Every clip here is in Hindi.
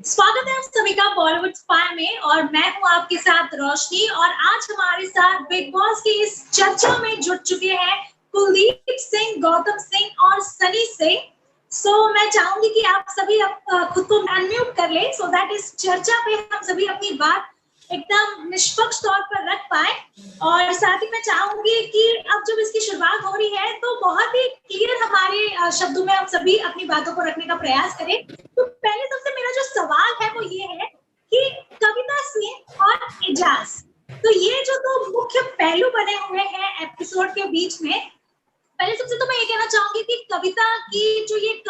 स्वागत है आप सभी का बॉलीवुड स्पाई में और मैं हूं आपके साथ रोशनी और आज हमारे साथ बिग बॉस की इस चर्चा में जुड़ चुके हैं कुलदीप सिंह, गौतम सिंह और सनी सिंह। मैं चाहूंगी कि आप सभी खुद को अनम्यूट कर लें सो दैट इस चर्चा पे हम सभी अपनी बात एकदम निष्पक्ष तौर पर रख पाए। और साथ ही मैं चाहूंगी कि अब जब इसकी शुरुआत हो रही है तो बहुत ही क्लियर हमारे शब्दों में आप सभी अपनी बातों को रखने का प्रयास करें। तो पहले सबसे मेरा जो सवाल है वो ये है कि कविता सिंह और एजाज, तो ये जो दो मुख्य पहलू बने हुए हैं एपिसोड के बीच में, पहले सबसे तो मैं ये कहना चाहूंगी कि कविता की जो ये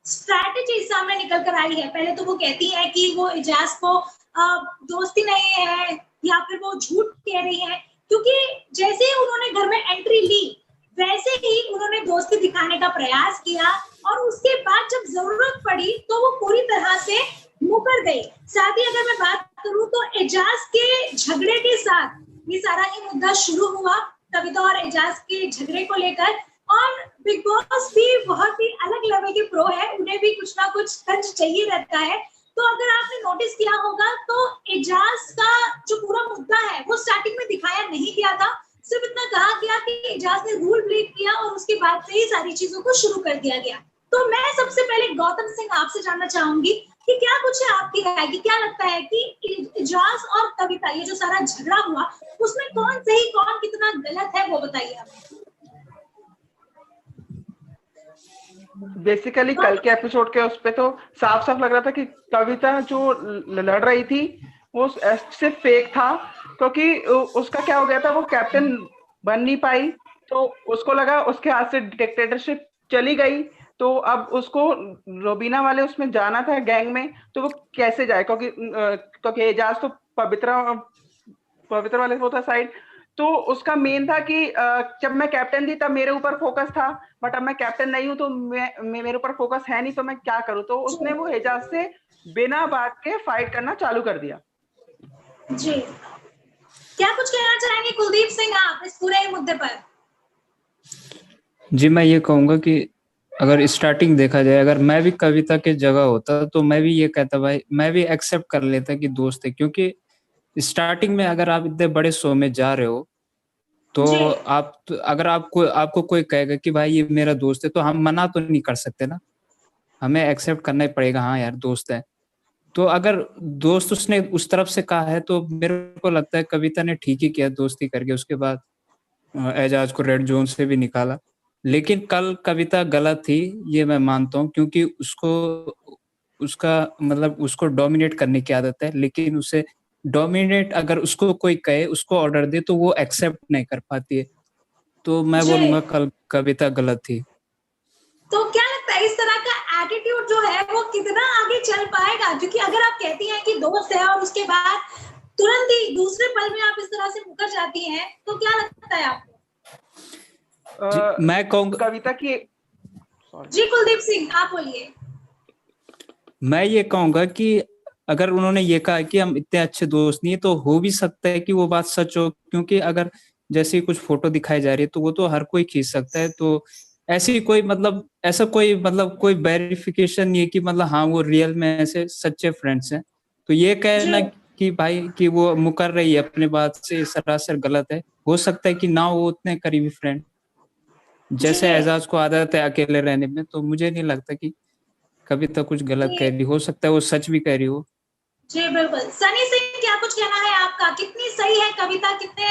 स्ट्रैटेजी सामने निकल कर आई है, पहले तो वो कहती है कि वो एजाज को दोस्ती नहीं है या फिर वो झूठ कह रही है, क्योंकि जैसे ही उन्होंने घर में एंट्री ली वैसे ही उन्होंने दोस्ती दिखाने का प्रयास किया और उसके बाद जब जरूरत पड़ी तो वो पूरी तरह से मुकर गई। साथ ही अगर मैं बात करूं तो एजाज के झगड़े के साथ ये सारा ही मुद्दा शुरू हुआ, कविता और एजाज के झगड़े को लेकर। और बिग बॉस भी बहुत ही अलग लेवल के प्रो है, उन्हें भी कुछ ना कुछ टच चाहिए रहता है। तो अगर आपने नोटिस किया होगा तो एजाज का जो पूरा मुद्दा है वो स्टार्टिंग में दिखाया नहीं गया था, सिर्फ इतना कहा गया कि एजाज ने रूल ब्रेक किया और उसके बाद से ही सारी चीजों को शुरू कर दिया गया। तो मैं सबसे पहले गौतम सिंह आपसे जानना चाहूंगी कि क्या कुछ है आपकी राय की, क्या लगता है कि एजाज और कविता ये जो सारा झगड़ा हुआ उसमें कौन सही कौन कितना गलत है वो बताइए हमें। बेसिकली कल के एपिसोड के उस पे तो साफ साफ लग रहा था कि कविता जो लड़ रही थी वो सिर्फ फेक था, क्योंकि उसका क्या हो गया था, वो कैप्टन बन नहीं पाई तो उसको लगा उसके हाथ से डिक्टेटरशिप चली गई। तो अब उसको रोबीना वाले उसमें जाना था गैंग में, तो वो कैसे जाए, क्योंकि एजाज तो पवित्र वाले वो था साइड। तो उसका मेन था कि जब मैं कैप्टन थी तब मेरे ऊपर फोकस था, बट अब मैं कैप्टन नहीं हूं तो मेरे ऊपर फोकस है नहीं, तो मैं क्या करूं। तो उसने वो एजाज से बिना बात के फाइट करना चालू कर दिया। जी, क्या कुछ कहना चाहेंगे कुलदीप सिंह आप इस पूरे मुद्दे पर? जी, मैं ये कहूंगा कि अगर स्टार्टिंग देखा जाए, अगर मैं भी कविता के जगह होता तो मैं भी ये कहता भाई, मैं भी एक्सेप्ट कर लेता कि दोस्त है, क्योंकि स्टार्टिंग में अगर आप इतने बड़े शो में जा रहे हो तो अगर आपको कोई कहेगा कि भाई ये मेरा दोस्त है तो हम मना तो नहीं कर सकते ना, हमें एक्सेप्ट करना ही पड़ेगा, हाँ यार दोस्त है। तो अगर दोस्त उसने उस तरफ से कहा है तो मेरे को लगता है कविता ने ठीक ही किया दोस्ती करके। उसके बाद एजाज को रेड जोन से भी निकाला, लेकिन कल कविता गलत थी ये मैं मानता हूँ, क्योंकि उसको डोमिनेट करने की आदत है, लेकिन उसे डोमिनेट अगर उसको कोई कहे, उसको ऑर्डर दे तो वो एक्सेप्ट नहीं कर पाती है। तो मैं बोलूंगा कल कविता गलत थी। तो क्या लगता है इस तरह का एटीट्यूड जो है वो कितना आगे चल पाएगा, क्योंकि अगर आप कहती हैं कि दोस्त है और उसके बाद तुरंत ही दूसरे पल में आप इस तरह से मुकर जाती हैं, तो क्या लगता है आपको? मैं कहूँगा कविता की जी कुलदीप सिंह आप बोलिए। मैं ये कहूंगा कि अगर उन्होंने ये कहा कि हम इतने अच्छे दोस्त नहीं है तो हो भी सकता है कि वो बात सच हो, क्योंकि अगर जैसे कुछ फोटो दिखाई जा रही है तो वो तो हर कोई खींच सकता है। तो ऐसा कोई वेरिफिकेशन नहीं है कि हाँ वो रियल में ऐसे सच्चे फ्रेंड्स हैं। तो ये कहना कि भाई कि वो मुकर रही है अपने बात से सरासर गलत है। हो सकता है कि ना वो उतने करीबी फ्रेंड, जैसे एजाज को आदत है अकेले रहने में, तो मुझे नहीं लगता कि कविता कुछ गलत कह रही, हो सकता है वो सच भी कह रही हो। जी बिल्कुल। सनी सिंह क्या कुछ कहना है आपका? कितनी सही है कविता, कितने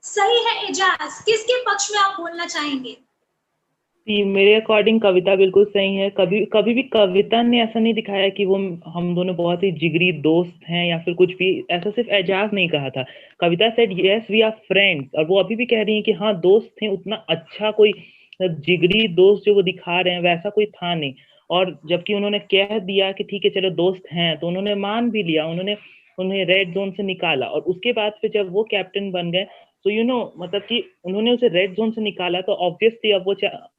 सही है एजाज, किसके पक्ष में आप बोलना चाहेंगे? मेरे अकॉर्डिंग कविता बिल्कुल सही है। कभी भी कविता ने ऐसा नहीं दिखाया कि वो हम दोनों बहुत ही जिगरी दोस्त हैं या फिर कुछ भी, ऐसा सिर्फ एजाज नहीं कहा था। Kavita said yes we are friends, और वो अभी भी कह रही हैं कि हाँ दोस्त थे। उतना अच्छा कोई जिगरी दोस्त जो वो दिखा रहे हैं वैसा कोई था नहीं। और जबकि उन्होंने कह दिया कि ठीक है चलो दोस्त हैं, तो उन्होंने मान भी लिया, उन्हें रेड जोन से निकाला। और उसके बाद फिर जब वो कैप्टन बन गए तो मतलब कि उन्होंने उसे रेड जोन से निकाला, तो ऑब्वियसली अब वो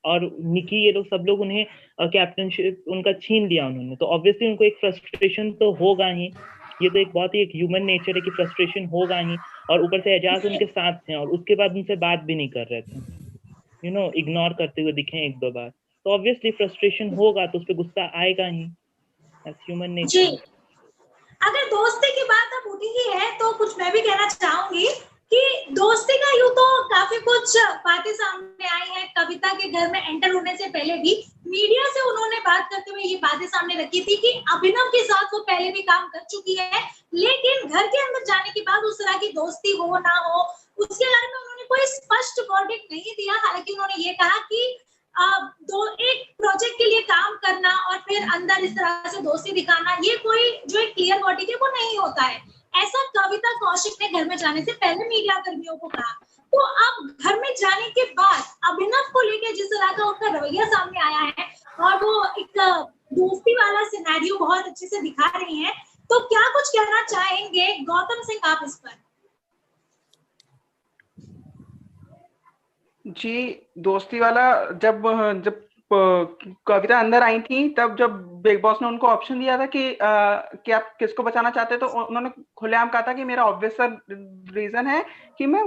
और निकी ये लोग सब लोग उन्हें कैप्टनशिप उनका छीन लिया उन्होंने, तो ऑब्वियसली उनको एक फ्रस्ट्रेशन तो होगा ही। ये तो एक बहुत ही एक ह्यूमन नेचर है कि फ्रस्ट्रेशन होगा ही। और ऊपर से एजाज उनके साथ थे और उसके बाद उनसे बात भी नहीं कर रहे थे, इग्नोर करते हुए दिखे एक दो बार, तो ऑब्वियसली फ्रस्ट्रेशन होगा, तो उस पर गुस्सा आएगा ही, ह्यूमन नेचर। अगर दोस्ती की बात अब उठी ही है तो कुछ मैं भी कहना चाहूंगी कि दोस्ती का यूं तो काफी कुछ बातें सामने आई हैं। कविता के घर में एंटर होने से पहले भी मीडिया से उन्होंने बात करते हुए ये बातें सामने रखी थी कि अभिनव के साथ वो पहले भी काम कर चुकी है, लेकिन घर के अंदर जाने के बाद उस तरह की दोस्ती हो ना हो उसके बारे में उन्होंने कोई स्पष्ट वर्डिक्ट नहीं दिया। हालांकि उन्होंने ये कहा कि दो एक प्रोजेक्ट के लिए काम करना और फिर अंदर इस तरह से दोस्ती दिखाना, ये कोई जो एक क्लियर वर्डिक्ट है वो नहीं होता है। ऐसा कविता कौशिक ने घर में जाने से पहले मीडिया कर्मियों को कहा। तो अब घर में जाने के बाद अभिनव को लेकर जिस तरह का उनका रवैया सामने आया है और वो एक दोस्ती वाला सिनेरियो बहुत अच्छे से दिखा रही हैं, तो क्या कुछ कहना चाहेंगे गौतम सिंह आप इस पर? जी, दोस्ती वाला जब जब कविता अंदर आई थी तब जब बिग बॉस ने उनको ऑप्शन दिया था कि आप किसको बचाना चाहते हैं, तो उन्होंने खुलेआम कहा था कि मेरा ऑब्वियस रीजन है कि मैं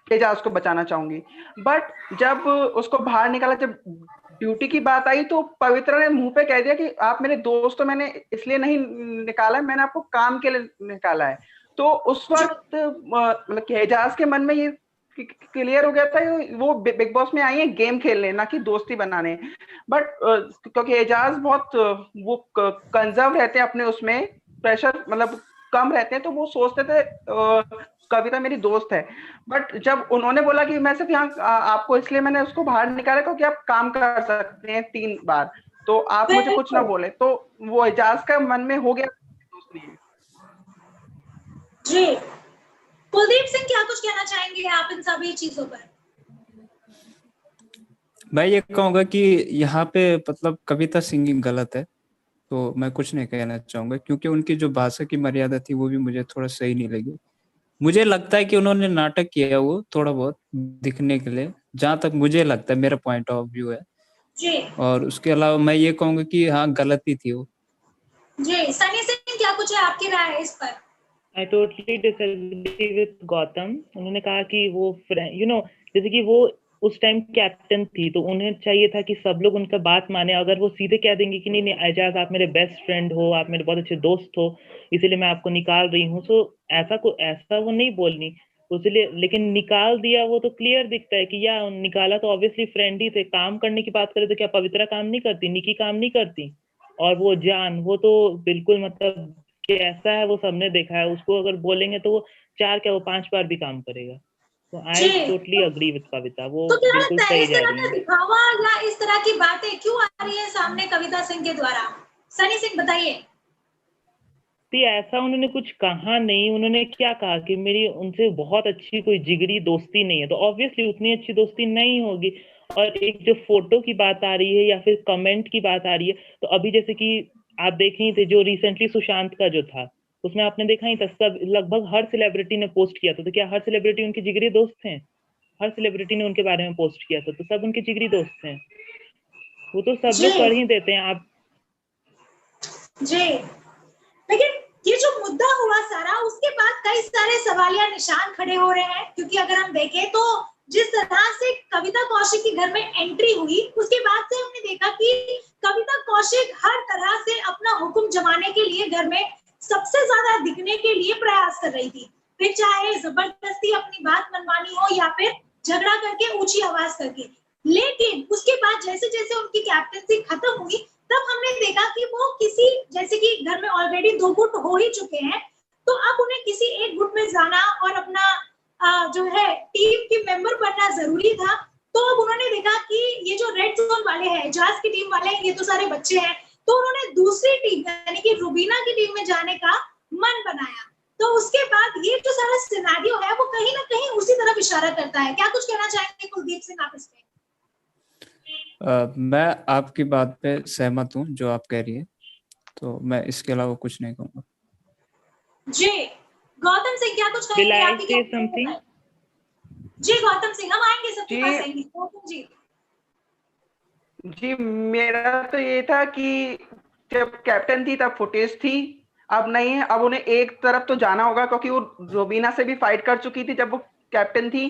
एजाज को बचाना चाहूंगी। बट जब उसको बाहर निकाला, जब ड्यूटी की बात आई, तो पवित्रा ने मुंह पे कह दिया कि आप मेरे दोस्त तो मैंने इसलिए नहीं निकाला है, मैंने आपको काम के लिए निकाला है। तो उस वक्त मतलब एजाज के मन में ये क्लियर हो गया था वो बिग बॉस में आई है गेम खेलने, ना कि दोस्ती बनाने। बट क्योंकि एजाज बहुत वो कंजर्व रहते हैं अपने उसमें, प्रेशर मतलब कम रहते हैं, तो वो सोचते थे कविता मेरी दोस्त है। बट जब उन्होंने बोला कि मैं सिर्फ यहाँ आपको इसलिए मैंने उसको बाहर निकाला क्योंकि आप काम कर सकते हैं 3 बार, तो आप मुझे कुछ ना बोले, तो वो एजाज का मन में हो गया दोस्त नहीं है। जी, कुलदीप सिंह क्या कुछ कहना चाहेंगे आप इन सभी चीजों पर? मैं ये कहूंगा कि यहाँ पे मतलब कविता सिंगिंग गलत है, तो मैं कुछ नहीं कहना चाहूंगा, क्योंकि उनकी जो भाषा की मर्यादा थी वो भी मुझे थोड़ा सही नहीं लगी। मुझे लगता है कि उन्होंने नाटक किया वो थोड़ा बहुत दिखने के लिए, जहां तक मुझे लगता है, मेरा पॉइंट ऑफ व्यू है जी। और उसके अलावा मैं ये कहूंगा कि हाँ गलती थी वो। जी, सनी सिंह क्या कुछ है आपकी राय इस पर? I totally disagree with Gautam. उन्होंने कहा कि वो जैसे कि वो उस टाइम कैप्टन थी, तो उन्हें चाहिए था कि सब लोग उनका बात माने। अगर वो सीधे कह देंगे कि नहीं एजाज आप मेरे बेस्ट फ्रेंड हो, आप मेरे बहुत अच्छे दोस्त हो, इसीलिए मैं आपको निकाल रही हूँ, तो ऐसा वो नहीं बोलनी उसलिए। लेकिन निकाल दिया वो तो क्लियर दिखता है कि या निकाला तो ऑब्वियसली फ्रेंड ही थे। काम करने की बात करें तो क्या पवित्रा काम नहीं करती, निकी काम नहीं करती? और वो जान, वो तो बिल्कुल मतलब कैसा है वो सबने देखा है। उसको अगर बोलेंगे तो वो 4 क्या वो 5 बार भी काम करेगा। तो आई टोटली अग्री विद कविता, वो तो क्या बिल्कुल लगता है सही इस जा तरह रही का है। दिखावा या इस तरह की बातें क्यों आ रही है सामने कविता सिंह के द्वारा? सनी सिंह बताइए। ऐसा उन्होंने कुछ कहा नहीं। उन्होंने क्या कहा कि मेरी उनसे बहुत अच्छी कोई जिगरी दोस्ती नहीं है, तो ऑब्वियसली उतनी अच्छी दोस्ती नहीं होगी। और एक जो फोटो की बात आ रही है या फिर कमेंट की बात आ रही है, तो अभी जैसे कि आप देख ही थे जो रिसेंटली सुशांत का जो था, उसमें आपने देखा ही था, सब लगभग हर सेलिब्रिटी ने पोस्ट किया था। तो क्या हर सेलिब्रिटी उनके जिगरी दोस्त हैं? हर सेलिब्रिटी ने उनके बारे में पोस्ट किया था, तो सब उनके जिगरी दोस्त हैं। वो तो सब लोग कर ही देते हैं। आप जी, लेकिन ये जो मुद्दा हुआ सारा, उसके बाद कई सारे सवालिया निशान खड़े हो रहे हैं, क्योंकि अगर हम देखें तो जिस तरह से कविता कौशिक के घर में एंट्री हुई, उसके बाद से हमने देखा कि कविता कौशिक हर तरह से अपना हुक्म जमाने के लिए घर में सबसे ज्यादा दिखने के लिए प्रयास कर रही थी। फिर चाहे जबरदस्ती अपनी बात मनवानी हो या फिर झगड़ा करके ऊंची आवाज करके। लेकिन उसके बाद जैसे जैसे उनकी कैप्टनसी खत्म हुई, तब हमने देखा कि वो किसी, जैसे कि घर में ऑलरेडी 2 गुट हो ही चुके हैं, तो अब उन्हें किसी एक गुट में जाना और अपना जो है टीम की मेंबर बनना जरूरी था। तो अब उन्होंने देखा कि ये जो रेड जोन वाले हैं, एजाज की टीम वाले हैं, ये तो सारे बच्चे हैं, तो उन्होंने दूसरी टीम यानी कि रुबीना की टीम में जाने का मन बनाया। तो उसके बाद ये जो सारा सिनेरियो है वो कहीं ना कहीं उसी तरफ इशारा करता है। क्या कुछ कहना चाहेंगे कुलदीप सिंह आप इस पे? मैं आपकी बात पे सहमत हूँ जो आप कह रही है, तो मैं इसके अलावा कुछ नहीं कहूंगा। जी, गौतम सिंह क्या कुछ कहेंगे? आपकी क्या समथिंग? जी गौतम सिंह, हम आएंगे सबके पास आएंगे। गौतम जी। जी, मेरा तो ये था कि जब कैप्टन थी तब फुटेज थी, अब नहीं है। अब उन्हें एक तरफ तो जाना होगा, क्योंकि वो रोबीना से भी फाइट कर चुकी थी जब वो कैप्टन थी,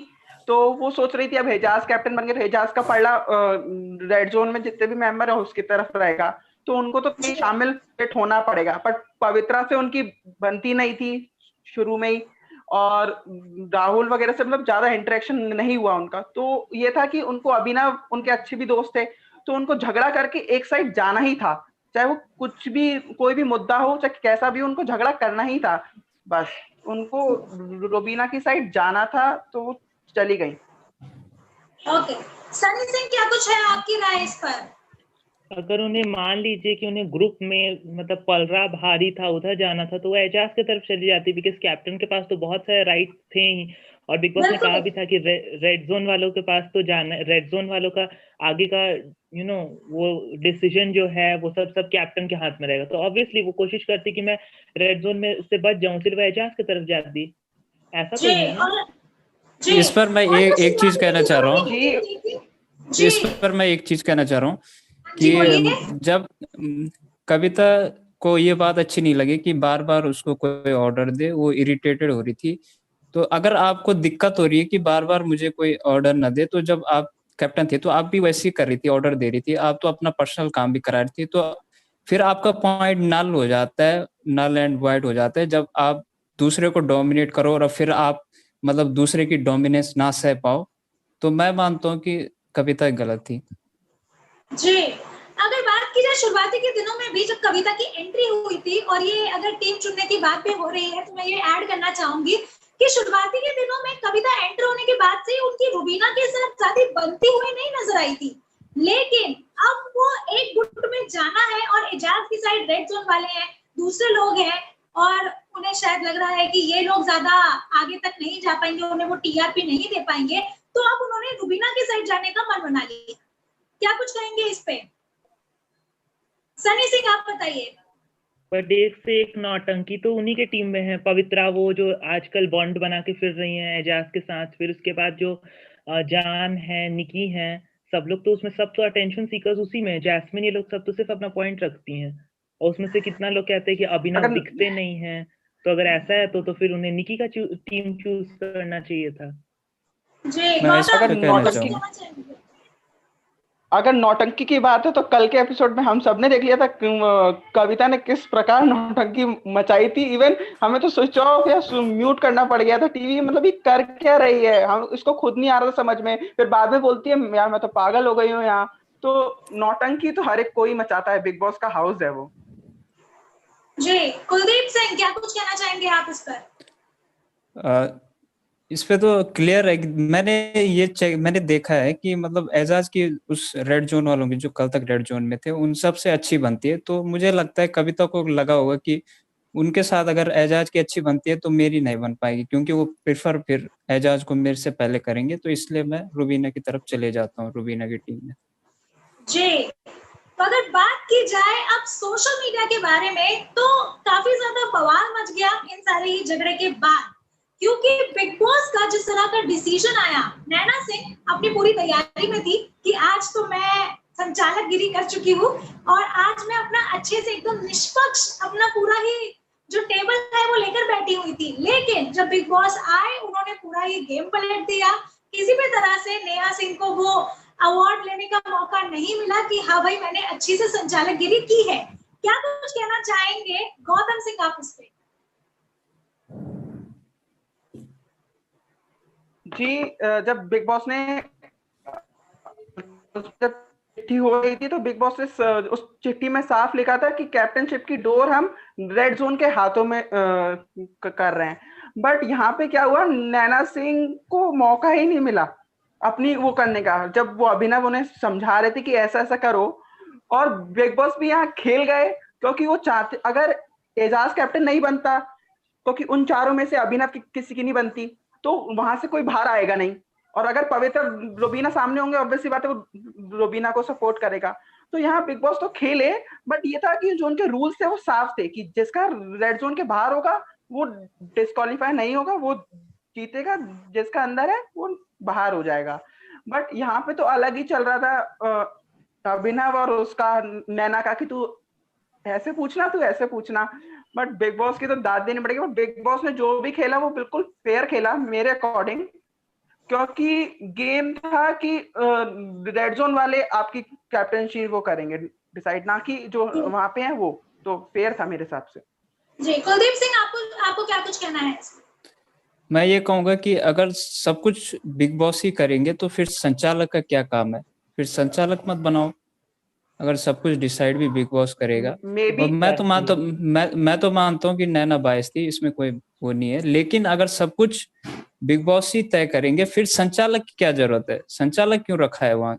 तो वो सोच रही थी अब एजाज कैप्टन बन गए तो एजाज का पलड़ा रेड जोन में जितने भी मेंबर है उसकी तरफ रहेगा। तो उनको तो कहीं शामिल होना पड़ेगा, बट पवित्रा से उनकी बनती नहीं थी शुरू में ही, और राहुल वगैरह से मतलब ज्यादा इंटरेक्शन नहीं हुआ उनका। तो ये था कि उनको अभिनव उनके अच्छे भी दोस्त थे, तो उनको झगड़ा करके एक साइड जाना ही था, चाहे वो कुछ भी कोई भी मुद्दा हो, चाहे कैसा भी, उनको झगड़ा करना ही था। बस उनको रुबीना की साइड जाना था, तो वो चली गई। ओके, सनी सिंह क्या कुछ है आपकी राय इस पर? अगर उन्हें मान लीजिए कि उन्हें ग्रुप में मतलब पलरा भारी था, उधर जाना था, तो वो एजाज की तरफ चली जाती, बिकॉज कैप्टन के पास तो बहुत सारे राइट थे ही, और बिग बॉस ने कहा भी था कि रेड जोन वालों के पास तो जाना, रेड जोन वालों का आगे का वो डिसीजन जो है वो सब कैप्टन के हाथ में रहेगा। तो ऑब्वियसली वो कोशिश करती कि मैं रेड जोन में से बच जाऊं, सिर्फ एजाज की तरफ जाती, ऐसा तो नहीं है। इस पर मैं एक चीज कहना चाह रहा हूँ, जी इस पर मैं एक चीज कहना चाह रहा हूँ जी, बोलिए। कि जब कविता को ये बात अच्छी नहीं लगी कि बार बार उसको कोई ऑर्डर दे, वो इरिटेटेड हो रही थी। तो अगर आपको दिक्कत हो रही है कि बार बार मुझे कोई ऑर्डर न दे, तो जब आप कैप्टन थे तो आप भी वैसे ही कर रही थी, ऑर्डर दे रही थी, आप तो अपना पर्सनल काम भी करा रही थी, तो फिर आपका पॉइंट नल हो जाता है, नल एंड वाइड हो जाता है जब आप दूसरे को डोमिनेट करो और फिर आप मतलब दूसरे की डोमिनेंस ना सह पाओ। तो मैं मानता हूँ कि कविता गलत थी। जी, अगर बात की जाए शुरुआती के दिनों में भी जब कविता की एंट्री हुई थी, और ये अगर टीम चुनने की बात भी हो रही है, तो मैं ये ऐड करना चाहूंगी कि शुरुआती के दिनों में कविता एंटर होने के बाद से उनकी रुबीना के साथ शादी बनती हुई नहीं नजर आई थी, लेकिन अब वो एक गुट में जाना है और एजाज की साइड रेड जोन वाले हैं, दूसरे लोग हैं, और उन्हें शायद लग रहा है कि ये लोग ज्यादा आगे तक नहीं जा पाएंगे, उन्हें वो टीआरपी नहीं दे पाएंगे, तो अब उन्होंने रुबीना की साइड जाने का मन बना लिया। क्या कुछ कहेंगे इस पे? सनी सिंह आप बताइए। बट एक से एक नौटंकी तो उन्हीं के टीम में है। पवित्रा वो जो आजकल बॉन्ड बना के फिर रही हैं एजाज के साथ, फिर उसके बाद जो जान है, निकी है, सब लोग तो उसमें, सब तो अटेंशन सीकर्स उसी में है। जैस्मिन ये लोग सब तो सिर्फ अपना पॉइंट रखती हैं, और उसमें से कितना लोग कहते हैं कि अभिनव दिखते नहीं है। तो अगर ऐसा है तो फिर उन्हें निकी का टीम चूज करना चाहिए था। जी, मैं इस पर कहना नौटंकी चाहूंगा, अगर नौटंकी की बात है तो कल के एपिसोड में हम सबने देख लिया था कविता ने किस प्रकार नौटंकी मचाई थी। इवन हमें तो स्विच ऑफ या म्यूट करना पड़ गया था टीवी, मतलब ये कर क्या रही है, हम इसको खुद नहीं आ रहा था समझ में। फिर बाद में बोलती है यार मैं तो पागल हो गई हूँ यहाँ। तो नौटंकी तो हर एक कोई मचाता है, बिग बॉस का हाउस है वो। जी, कुलदीप सिंह क्या कुछ कहना चाहेंगे आप इस पर? इस पे तो क्लियर है। मैंने देखा है कि मतलब एजाज की उस रेड जोन वालों की जो कल तक रेड जोन में थे उन सब से अच्छी बनती है, तो मुझे लगता है कविता को लगा होगा कि उनके साथ अगर एजाज की अच्छी बनती है तो मेरी नहीं बन पाएगी, क्योंकि वो प्रेफर फिर एजाज को मेरे से पहले करेंगे, तो इसलिए मैं रुबीना की तरफ चले जाता हूँ, रुबीना की टीम में। जी, तो अगर बात की जाए अब सोशल मीडिया के बारे में, तो काफी ज्यादा बवाल मच गया इन सारे ही झगड़े के बाद, क्योंकि बिग बॉस का जिस तरह का डिसीजन आया, नैना सिंह अपनी पूरी तैयारी में थी कि आज तो मैं संचालक गिरी कर चुकी हूँ और आज मैं अपना अच्छे से एकदम निष्पक्ष अपना पूरा ही जो टेबल है वो लेकर बैठी हुई थी। लेकिन जब बिग बॉस आए, उन्होंने पूरा ही गेम पलट दिया। किसी भी तरह से नेहा सिंह को वो अवार्ड लेने का मौका नहीं मिला कि हाँ भाई मैंने अच्छी से संचालक गिरी की है। क्या कुछ कहना चाहेंगे गौतम सिंह आप इस पे? जी, जब बिग बॉस ने चिट्ठी हो गई थी तो बिग बॉस ने उस चिट्ठी में साफ लिखा था कि कैप्टनशिप की डोर हम रेड जोन के हाथों में कर रहे हैं। बट यहाँ पे क्या हुआ, नैना सिंह को मौका ही नहीं मिला अपनी वो करने का, जब वो अभिनव उन्हें समझा रहे थे कि ऐसा ऐसा करो। और बिग बॉस भी यहाँ खेल गए, क्योंकि वो चाहते अगर एजाज कैप्टन नहीं बनता, क्योंकि उन चारों में से अभिनव किसी की नहीं बनती, तो वहां से कोई बाहर आएगा नहीं। और अगर पवित्र रोबीना सामने होंगे, ऑब्वियसली बात है वो रोबीना को सपोर्ट करेगा। तो यहाँ बिग बॉस तो खेले, बट ये था कि जो उनके रूल्स थे वो साफ थे कि जिसका रेड जोन के बाहर होगा वो डिस्क्वालीफाई नहीं होगा, वो जीतेगा, जिसका अंदर है वो बाहर हो जाएगा। बट यहाँ पे तो अलग ही चल रहा था अभिनव और उसका नैना का कि तू ऐसे पूछना, तू ऐसे पूछना। बट बिग बॉस की तो दाद देनी पड़ेगी। बिग बॉस ने जो भी खेला वो बिल्कुल फेयर खेला मेरे अकॉर्डिंग, क्योंकि गेम था कि रेड जोन वाले आपकी कैप्टनशिप वो करेंगे, डिसाइड, ना कि जो वहां पे है वो। तो फेयर था मेरे हिसाब से। जी कुलदीप सिंह, आपको क्या कुछ कहना है? मैं ये कहूंगा कि अगर सब कुछ बिग बॉस ही करेंगे तो फिर संचालक का क्या काम है? फिर संचालक मत बनाओ, अगर सब कुछ डिसाइड भी बिग बॉस करेगा। मे और बी मैं तो मानता हूँ कि नैना बायस थी, इसमें कोई वो नहीं है, लेकिन अगर सब कुछ बिग बॉस ही तय करेंगे फिर संचालक की क्या जरूरत है? संचालक क्यों रखा है वहां?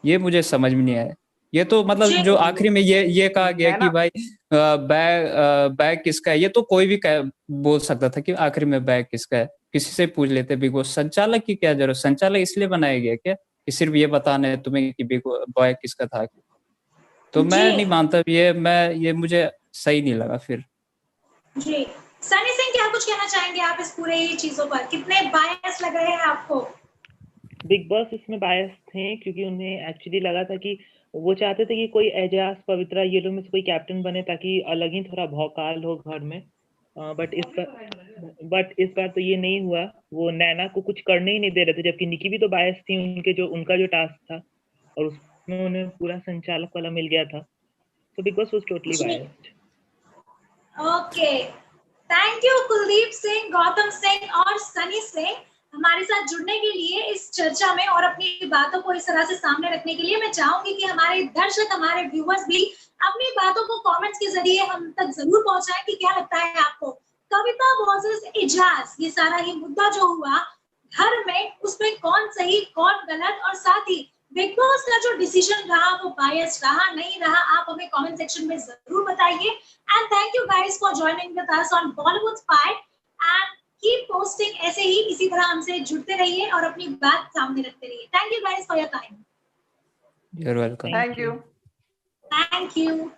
ये मुझे समझ में नहीं आया। ये तो मतलब जो आखिरी में ये कहा गया कि भाई बैग किसका है, ये तो कोई भी बोल सकता था कि आखिरी में बैग किसका है, किसी से पूछ लेते बिग बॉस। संचालक की क्या जरूरत? संचालक इसलिए बनाया गया क्या कि सिर्फ ये बताना है तुम्हें कि बिग बॉय किसका था? तो मैं नहीं मानता ये मुझे सही नहीं लगा फिर। जी सनी सिंह, क्या कुछ कहना चाहेंगे आप इस पूरे चीजों पर? कितने बायस लग रहे हैं आपको? बिग बॉस इसमें बायस थे क्योंकि उन्हें एक्चुअली लगा था कि वो चाहते थे कि कोई एजाज, पवित्रा, ये लोग में से कोई कैप्टन बने ताकि अलग ही थोड़ा भौकाल हो घर में। बट इस बार तो ये नहीं हुआ। वो नैना को कुछ करने ही नहीं दे रहे थे, जबकि निकी भी तो बायस थी, उनका जो टास्क था और उसमें उन्हें पूरा संचालक वाला मिल गया था। तो big boss was totally biased. Okay, thank you Kuldeep Singh, Gautam Singh और सनी सिंह हमारे साथ जुड़ने के लिए इस चर्चा में और अपनी बातों को इस तरह से सामने रखने के लिए। मैं चाहूंगी कि हमारे दर्शक, हमारे व्यूअर्स भी अपनी बातों को कमेंट्स के जरिए हम तक जरूर पहुंचाएं कि क्या लगता है आपको कविता वर्सेस एजाज, ये सारा ही मुद्दा जो हुआ घर में, उसमें कौन सही कौन गलत, और साथ ही बिग बॉस का जो डिसीजन रहा वो बायस रहा नहीं रहा, आप हमें कमेंट सेक्शन में जरूर बताइए। And thank you guys for joining with us on Bollywood spy and keep posting. ऐसे ही इसी तरह हमसे जुड़ते रहिए और अपनी बात सामने रखते रहिए। Thank you guys for your time. You're welcome. Thank you. Thank you.